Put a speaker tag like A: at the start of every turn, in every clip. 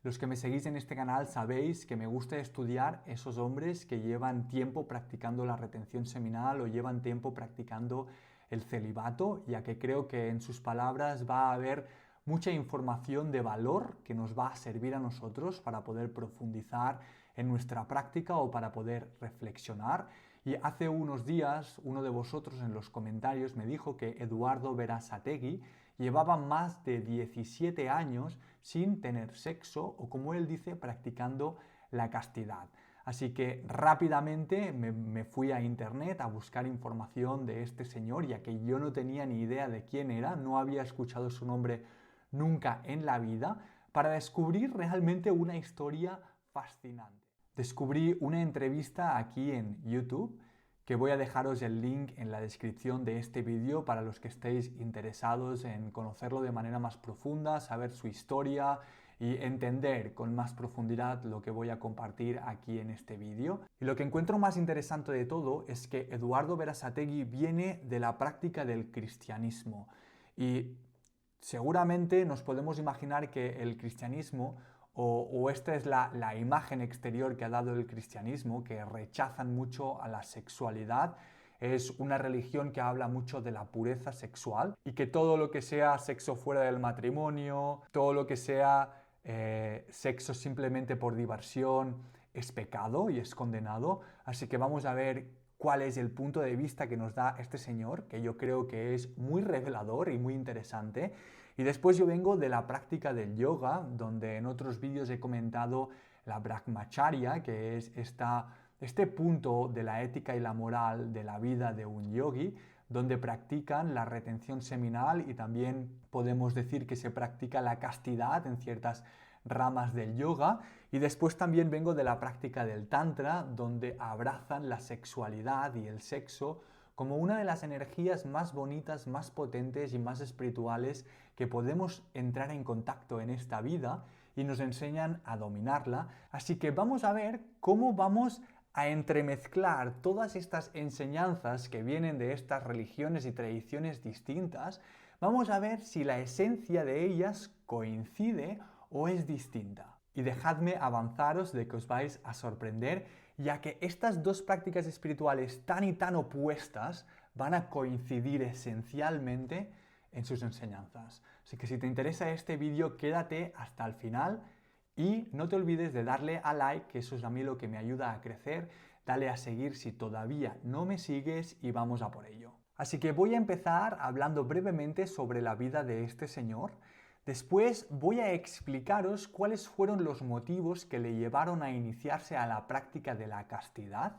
A: Los que me seguís en este canal sabéis que me gusta estudiar esos hombres que llevan tiempo practicando la retención seminal o llevan tiempo practicando el celibato, ya que creo que en sus palabras va a haber mucha información de valor que nos va a servir a nosotros para poder profundizar en nuestra práctica o para poder reflexionar. Y hace unos días uno de vosotros en los comentarios me dijo que Eduardo Berasategui llevaba más de 17 años sin tener sexo o, como él dice, practicando la castidad. Así que rápidamente me fui a internet a buscar información de este señor, ya que yo no tenía ni idea de quién era, no había escuchado su nombre nunca en la vida, para descubrir realmente una historia fascinante. Descubrí una entrevista aquí en YouTube, que voy a dejaros el link en la descripción de este vídeo para los que estéis interesados en conocerlo de manera más profunda, saber su historia y entender con más profundidad lo que voy a compartir aquí en este vídeo. Y lo que encuentro más interesante de todo es que Eduardo Berasategui viene de la práctica del cristianismo y seguramente nos podemos imaginar que el cristianismo o esta es la imagen exterior que ha dado el cristianismo, que rechazan mucho a la sexualidad. Es una religión que habla mucho de la pureza sexual y que todo lo que sea sexo fuera del matrimonio, todo lo que sea sexo simplemente por diversión, es pecado y es condenado. Así que vamos a ver cuál es el punto de vista que nos da este señor, que yo creo que es muy revelador y muy interesante. Y después yo vengo de la práctica del yoga, donde en otros vídeos he comentado la brahmacharya, que es este punto de la ética y la moral de la vida de un yogi, donde practican la retención seminal y también podemos decir que se practica la castidad en ciertas ramas del yoga. Y después también vengo de la práctica del tantra, donde abrazan la sexualidad y el sexo como una de las energías más bonitas, más potentes y más espirituales que podemos entrar en contacto en esta vida, y nos enseñan a dominarla. Así que vamos a ver cómo vamos a entremezclar todas estas enseñanzas que vienen de estas religiones y tradiciones distintas. Vamos a ver si la esencia de ellas coincide o es distinta. Y dejadme avanzaros de que os vais a sorprender, ya que estas dos prácticas espirituales tan y tan opuestas van a coincidir esencialmente en sus enseñanzas. Así que si te interesa este vídeo, quédate hasta el final y no te olvides de darle a like, que eso es a mí lo que me ayuda a crecer. Dale a seguir si todavía no me sigues y vamos a por ello. Así que voy a empezar hablando brevemente sobre la vida de este señor. Después voy a explicaros cuáles fueron los motivos que le llevaron a iniciarse a la práctica de la castidad.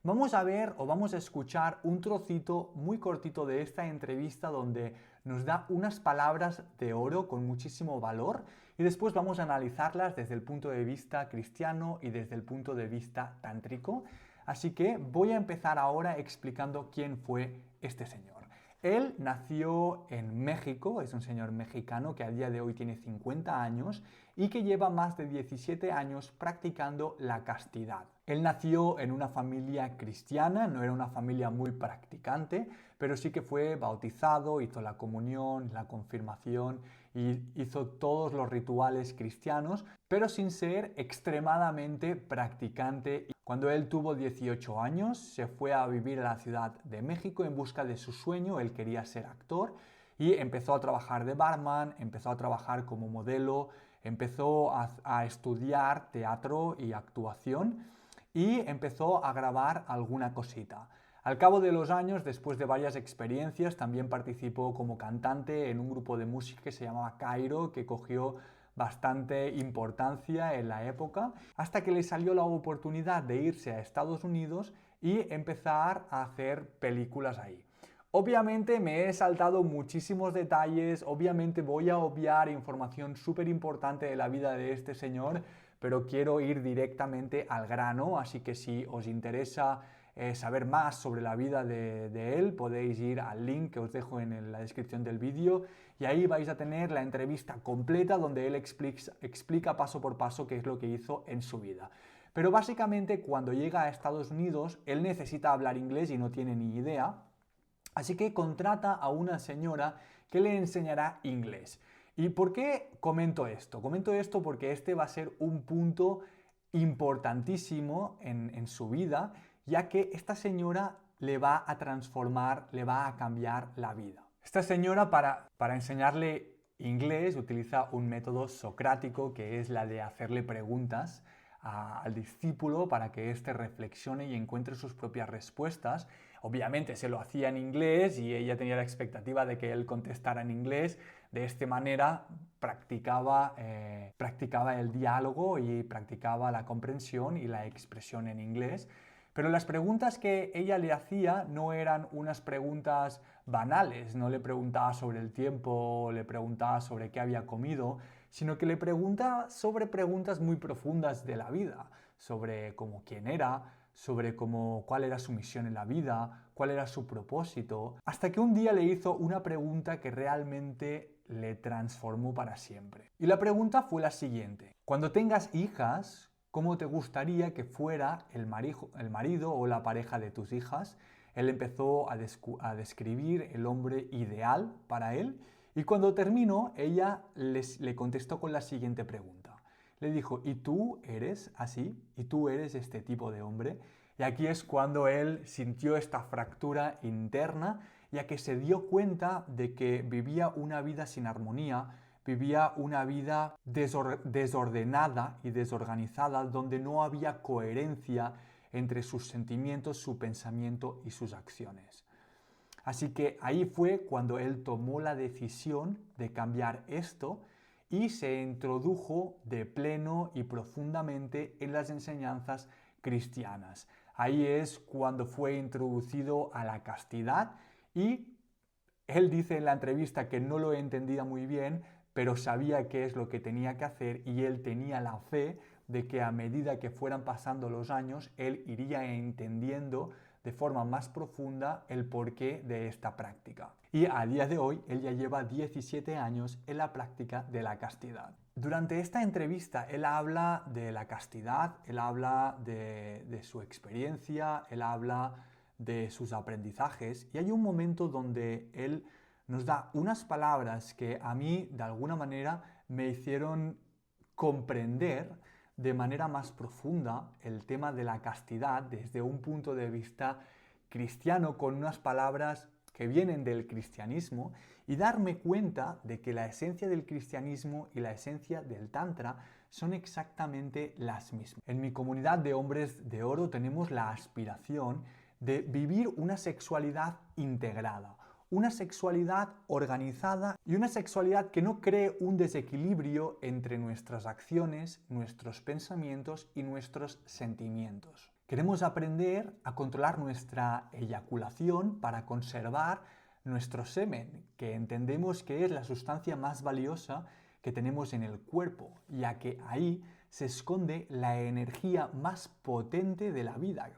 A: Vamos a ver o vamos a escuchar un trocito muy cortito de esta entrevista donde nos da unas palabras de oro con muchísimo valor y después vamos a analizarlas desde el punto de vista cristiano y desde el punto de vista tántrico. Así que voy a empezar ahora explicando quién fue este señor. Él nació en México, es un señor mexicano que a día de hoy tiene 50 años y que lleva más de 17 años practicando la castidad. Él nació en una familia cristiana, no era una familia muy practicante, pero sí que fue bautizado, hizo la comunión, la confirmación y hizo todos los rituales cristianos, pero sin ser extremadamente practicante. Cuando él tuvo 18 años, se fue a vivir a la Ciudad de México en busca de su sueño. Él quería ser actor y empezó a trabajar de barman, empezó a trabajar como modelo, empezó a estudiar teatro y actuación y empezó a grabar alguna cosita. Al cabo de los años, después de varias experiencias, también participó como cantante en un grupo de música que se llamaba Cairo, que cogió bastante importancia en la época, hasta que le salió la oportunidad de irse a Estados Unidos y empezar a hacer películas ahí. Obviamente me he saltado muchísimos detalles, obviamente voy a obviar información súper importante de la vida de este señor, pero quiero ir directamente al grano, así que si os interesa saber más sobre la vida de él, podéis ir al link que os dejo en la descripción del vídeo y ahí vais a tener la entrevista completa donde él explica paso por paso qué es lo que hizo en su vida. Pero básicamente cuando llega a Estados Unidos, él necesita hablar inglés y no tiene ni idea, así que contrata a una señora que le enseñará inglés. ¿Y por qué comento esto? Comento esto porque este va a ser un punto importantísimo en su vida, ya que esta señora le va a transformar, le va a cambiar la vida. Esta señora, para enseñarle inglés, utiliza un método socrático, que es la de hacerle preguntas al discípulo para que éste reflexione y encuentre sus propias respuestas. Obviamente se lo hacía en inglés y ella tenía la expectativa de que él contestara en inglés. De esta manera practicaba el diálogo y practicaba la comprensión y la expresión en inglés. Pero las preguntas que ella le hacía no eran unas preguntas banales, no le preguntaba sobre el tiempo, le preguntaba sobre qué había comido, sino que le preguntaba sobre preguntas muy profundas de la vida, sobre cómo quién era, sobre cuál era su misión en la vida, cuál era su propósito, hasta que un día le hizo una pregunta que realmente le transformó para siempre. Y la pregunta fue la siguiente: cuando tengas hijas, ¿cómo te gustaría que fuera el marido o la pareja de tus hijas? Él empezó a describir el hombre ideal para él, y cuando terminó, ella le contestó con la siguiente pregunta. Le dijo: ¿y tú eres así? ¿Y tú eres este tipo de hombre? Y aquí es cuando él sintió esta fractura interna, ya que se dio cuenta de que vivía una vida sin armonía, vivía una vida desordenada y desorganizada, donde no había coherencia entre sus sentimientos, su pensamiento y sus acciones. Así que ahí fue cuando él tomó la decisión de cambiar esto y se introdujo de pleno y profundamente en las enseñanzas cristianas. Ahí es cuando fue introducido a la castidad, y él dice en la entrevista que no lo entendía muy bien, pero sabía qué es lo que tenía que hacer, y él tenía la fe de que a medida que fueran pasando los años, él iría entendiendo de forma más profunda el porqué de esta práctica. Y a día de hoy, él ya lleva 17 años en la práctica de la castidad. Durante esta entrevista, él habla de la castidad, él habla de su experiencia, él habla de sus aprendizajes, y hay un momento donde él nos da unas palabras que a mí, de alguna manera, me hicieron comprender de manera más profunda el tema de la castidad desde un punto de vista cristiano, con unas palabras que vienen del cristianismo, y darme cuenta de que la esencia del cristianismo y la esencia del tantra son exactamente las mismas. En mi comunidad de hombres de oro tenemos la aspiración de vivir una sexualidad integrada, una sexualidad organizada y una sexualidad que no cree un desequilibrio entre nuestras acciones, nuestros pensamientos y nuestros sentimientos. Queremos aprender a controlar nuestra eyaculación para conservar nuestro semen, que entendemos que es la sustancia más valiosa que tenemos en el cuerpo, ya que ahí se esconde la energía más potente de la vida,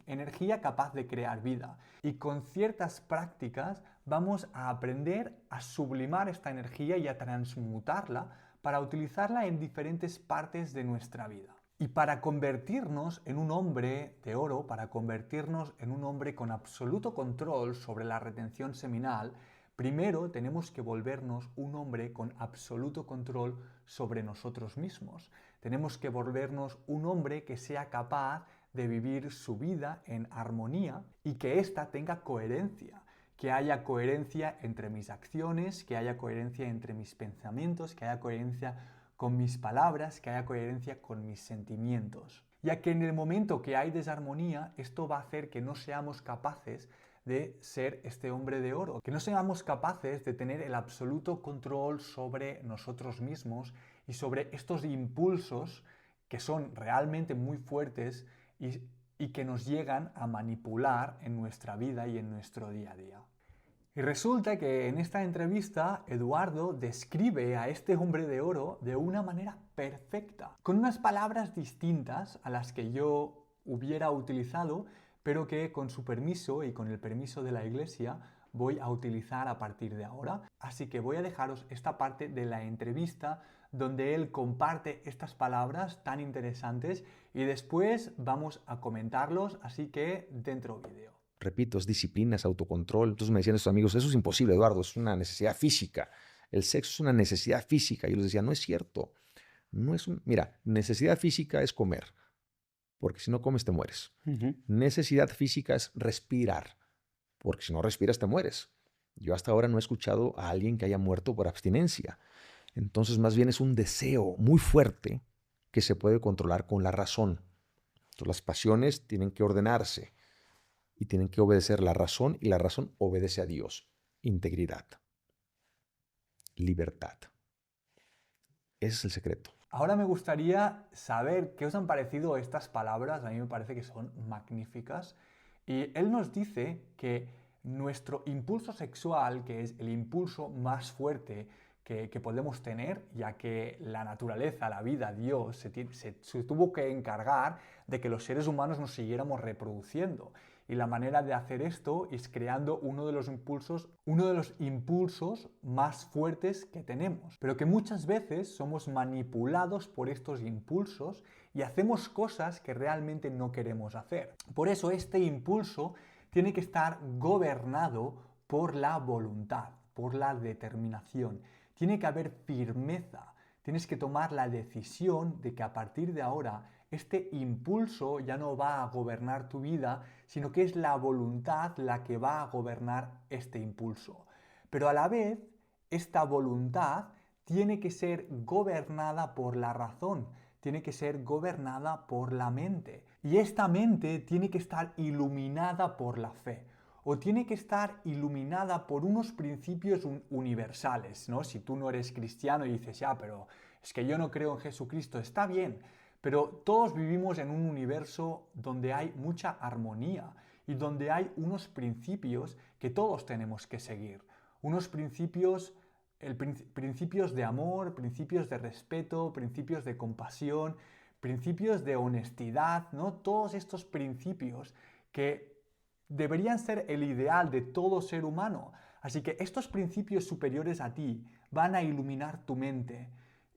A: energía capaz de crear vida. Y con ciertas prácticas vamos a aprender a sublimar esta energía y a transmutarla para utilizarla en diferentes partes de nuestra vida. Y para convertirnos en un hombre de oro, para convertirnos en un hombre con absoluto control sobre la retención seminal, primero tenemos que volvernos un hombre con absoluto control sobre nosotros mismos. Tenemos que volvernos un hombre que sea capaz de vivir su vida en armonía y que ésta tenga coherencia, que haya coherencia entre mis acciones, que haya coherencia entre mis pensamientos, que haya coherencia con mis palabras, que haya coherencia con mis sentimientos. Ya que en el momento que hay desarmonía, esto va a hacer que no seamos capaces de ser este hombre de oro, que no seamos capaces de tener el absoluto control sobre nosotros mismos y sobre estos impulsos que son realmente muy fuertes y que nos llegan a manipular en nuestra vida y en nuestro día a día. Y resulta que en esta entrevista Eduardo describe a este hombre de oro de una manera perfecta, con unas palabras distintas a las que yo hubiera utilizado, pero que con su permiso y con el permiso de la Iglesia voy a utilizar a partir de ahora. Así que voy a dejaros esta parte de la entrevista donde él comparte estas palabras tan interesantes, y después vamos a comentarlos, así que dentro vídeo.
B: Repito, es disciplina, es autocontrol. Entonces me decían estos amigos, eso es imposible, Eduardo, es una necesidad física. el sexo es una necesidad física. Y yo les decía, no es cierto. Mira, necesidad física es comer, porque si no comes te mueres. Necesidad física es respirar, porque si no respiras te mueres. Yo hasta ahora no he escuchado a alguien que haya muerto por abstinencia. Entonces, más bien es un deseo muy fuerte que se puede controlar con la razón. Entonces, las pasiones tienen que ordenarse y tienen que obedecer la razón, y la razón obedece a Dios. Integridad, libertad. Ese es el secreto.
A: Ahora me gustaría saber qué os han parecido estas palabras. A mí me parece que son magníficas. Y él nos dice que nuestro impulso sexual, que es el impulso más fuerte que podemos tener, ya que la naturaleza, la vida, Dios, se tuvo que encargar de que los seres humanos nos siguiéramos reproduciendo. Y la manera de hacer esto es creando uno de los impulsos más fuertes que tenemos. Pero que muchas veces somos manipulados por estos impulsos y hacemos cosas que realmente no queremos hacer. Por eso este impulso tiene que estar gobernado por la voluntad, por la determinación. Tiene que haber firmeza. Tienes que tomar la decisión de que a partir de ahora este impulso ya no va a gobernar tu vida, sino que es la voluntad la que va a gobernar este impulso. Pero a la vez, esta voluntad tiene que ser gobernada por la razón, tiene que ser gobernada por la mente. Y esta mente tiene que estar iluminada por la fe, o tiene que estar iluminada por unos principios universales, ¿no? Si tú no eres cristiano y dices, ya, pero es que yo no creo en Jesucristo, está bien, pero todos vivimos en un universo donde hay mucha armonía y donde hay unos principios que todos tenemos que seguir. Unos principios, principios de amor, principios de respeto, principios de compasión, principios de honestidad, ¿no? Todos estos principios que deberían ser el ideal de todo ser humano. Así que estos principios superiores a ti van a iluminar tu mente.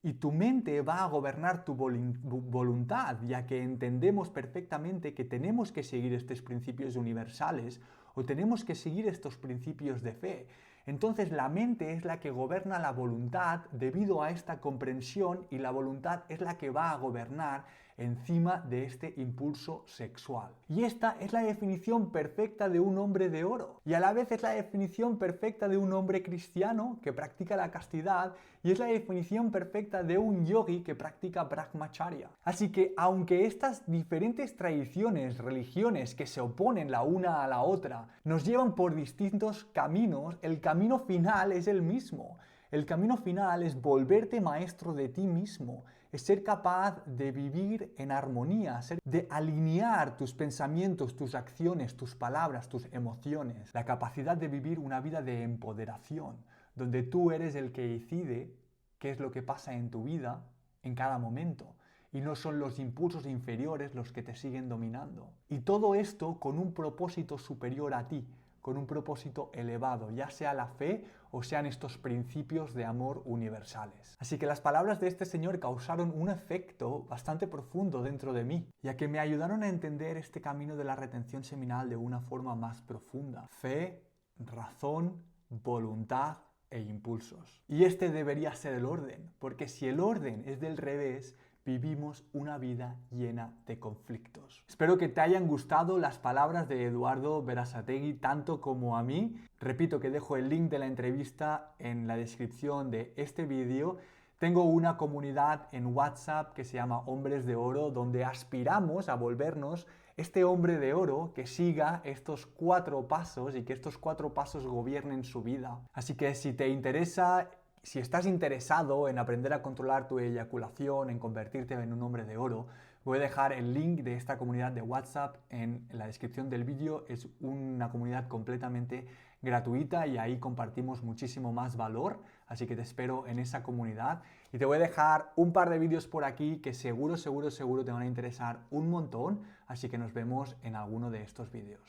A: Y tu mente va a gobernar tu voluntad, ya que entendemos perfectamente que tenemos que seguir estos principios universales o tenemos que seguir estos principios de fe. Entonces la mente es la que gobierna la voluntad debido a esta comprensión, y la voluntad es la que va a gobernar encima de este impulso sexual. Y esta es la definición perfecta de un hombre de oro. Y a la vez es la definición perfecta de un hombre cristiano que practica la castidad, y es la definición perfecta de un yogi que practica brahmacharya. Así que aunque estas diferentes tradiciones, religiones que se oponen la una a la otra, nos llevan por distintos caminos, el camino final es el mismo. El camino final es volverte maestro de ti mismo, es ser capaz de vivir en armonía, de alinear tus pensamientos, tus acciones, tus palabras, tus emociones, la capacidad de vivir una vida de empoderación, donde tú eres el que decide qué es lo que pasa en tu vida en cada momento, y no son los impulsos inferiores los que te siguen dominando. Y todo esto con un propósito superior a ti, con un propósito elevado, ya sea la fe o sean estos principios de amor universales. Así que las palabras de este señor causaron un efecto bastante profundo dentro de mí, ya que me ayudaron a entender este camino de la retención seminal de una forma más profunda. Fe, razón, voluntad e impulsos. Y este debería ser el orden, porque si el orden es del revés, vivimos una vida llena de conflictos. Espero que te hayan gustado las palabras de Eduardo Berasategui tanto como a mí. Repito que dejo el link de la entrevista en la descripción de este vídeo. Tengo una comunidad en WhatsApp que se llama Hombres de Oro, donde aspiramos a volvernos este hombre de oro que siga estos 4 pasos y que estos 4 pasos gobiernen su vida. Así que si te interesa, si estás interesado en aprender a controlar tu eyaculación, en convertirte en un hombre de oro, voy a dejar el link de esta comunidad de WhatsApp en la descripción del vídeo. Es una comunidad completamente gratuita y ahí compartimos muchísimo más valor, así que te espero en esa comunidad. Y te voy a dejar un par de vídeos por aquí que seguro te van a interesar un montón, así que nos vemos en alguno de estos vídeos.